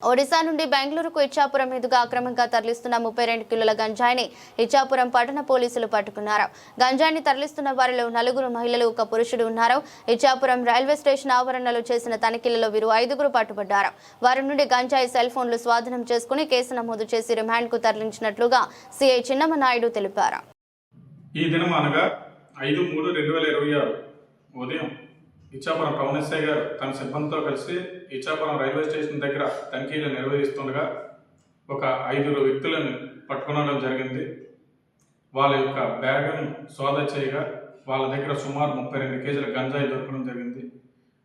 ఒడిశా నుండి బెంగళూరుకు ఇచ్చాపురం మీదుగా అక్రమంగా తరలిస్తున్న 32 కిలోల గంజాయిని ఇచ్చాపురం పట్టణ పోలీసులు పట్టుకున్నారు. గంజాయిని తరలిస్తున్న వారిలో 4 మహిళలు, 1 పురుషుడు ఉన్నారు. ఇచ్చాపురం రైల్వే స్టేషన్ ఆవరణలో చేసిన తనిఖీలలో వీరు 5 పట్టుబడ్డారు. వారి నుండి గంజాయి సెల్ ఫోన్లు స్వాధీనం చేసుకుని కేసు నమోదు చేసి రిమాండ్కు తరలించినట్లుగా సిఐ చిన్నమనాయుడు తెలిపారు. ఈ దినం అనగా 5/3/2026 ఉదయం ఇచ్చాపురం టౌన్ ఎస్ఐ గారు తన సిబ్బందితో కలిసి ఇచ్చాపురం రైల్వే స్టేషన్ దగ్గర తనిఖీలు నిర్వహిస్తుండగా ఒక 5 వ్యక్తులను పట్టుకోవడం జరిగింది. వాళ్ళ యొక్క బ్యాగ్ను సోదా చేయగా వాళ్ళ దగ్గర సుమారు 32 కేజీల గంజాయి దొరకడం జరిగింది.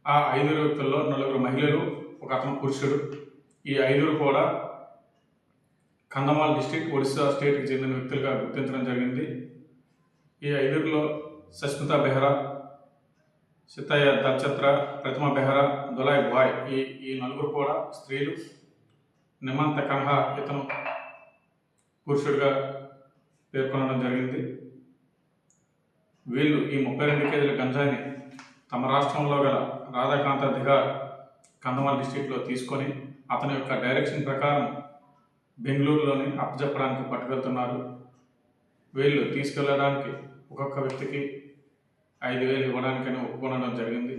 ఆ 5 వ్యక్తుల్లో 4 మహిళలు, 1 అతను పురుషుడు. ఈ 5 కూడా కంధమాల్ డిస్ట్రిక్ట్ ఒడిశా స్టేట్కి చెందిన వ్యక్తులుగా గుర్తించడం జరిగింది. ఈ 5లో సస్మితా బెహ్రా, సితయ్య దల్చత్ర, ప్రతిమ బెహ్రా, దులాయ్ బాయ్ ఈ 4 కూడా స్త్రీలు. నిమంత కన్హా ఇతను పురుషుడిగా పేర్కొనడం జరిగింది. వీళ్ళు ఈ 32 కేజీల గంజాయిని తమ రాష్ట్రంలో గల రాధాకాంత దిగార్ కంధమాల్ డిస్ట్రిక్ట్లో తీసుకొని అతని యొక్క డైరెక్షన్ ప్రకారం బెంగళూరులోని అప్పచెప్పడానికి పట్టుకెళ్తున్నారు. వీళ్ళు తీసుకెళ్ళడానికి ఒక్కొక్క వ్యక్తికి 5,000 ఇవ్వడానికని ఒప్పుకోవడం జరిగింది.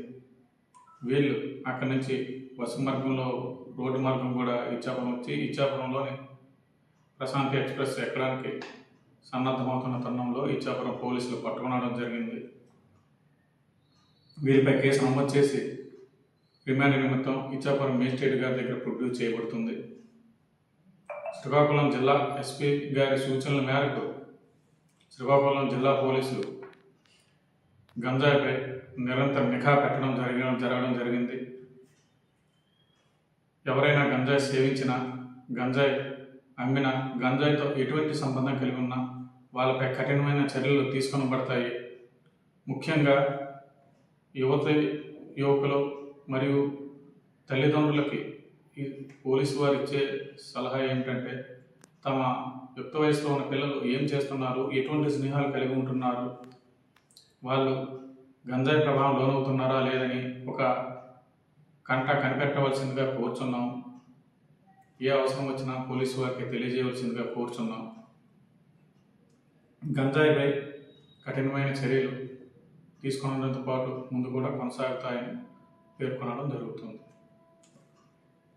వీళ్ళు అక్కడి నుంచి బస్సు మార్గంలో, రోడ్డు మార్గం కూడా ఇచ్చాపురం వచ్చి ఇచ్చాపురంలోని ప్రశాంతి ఎక్స్ప్రెస్ ఎక్కడానికి సన్నద్ధమవుతున్న తరుణంలో ఇచ్చాపురం పోలీసులు పట్టుకోవడం జరిగింది. వీరిపై కేసు నమోదు చేసి రిమాండ్ నిమిత్తం ఇచ్చాపురం మేజిస్ట్రేట్ గారి దగ్గర ప్రొడ్యూస్ చేయబడుతుంది. శ్రీకాకుళం జిల్లా ఎస్పీ గారి సూచనల మేరకు శ్రీకాకుళం జిల్లా పోలీసులు గంజాయిపై నిరంతర నిఘా పెట్టడం జరగడం జరిగింది. ఎవరైనా గంజాయి సేవించినా, గంజాయి అమ్మినా, గంజాయితో ఎటువంటి సంబంధం కలిగి ఉన్నా వాళ్ళపై కఠినమైన చర్యలు తీసుకొనబడతాయి. ముఖ్యంగా యువకులు మరియు తల్లిదండ్రులకి ఈ పోలీసు వారు ఇచ్చే సలహా ఏమిటంటే, తమ యుక్త వయసులో ఉన్న పిల్లలు ఏం చేస్తున్నారు, ఎటువంటి స్నేహాలు కలిగి ఉంటున్నారు, వాళ్ళు గంజాయి ప్రభావం లోనవుతున్నారా లేదని ఒక కంట కనిపెట్టవలసిందిగా కోరుచున్నాం. ఏ అవసరం వచ్చినా పోలీసు వారికి తెలియజేయవలసిందిగా కోరుచున్నాం. గంజాయిపై కఠినమైన చర్యలు తీసుకున్నతో పాటు ముందు కూడా కొనసాగుతాయని పేర్కొనడం జరుగుతుంది.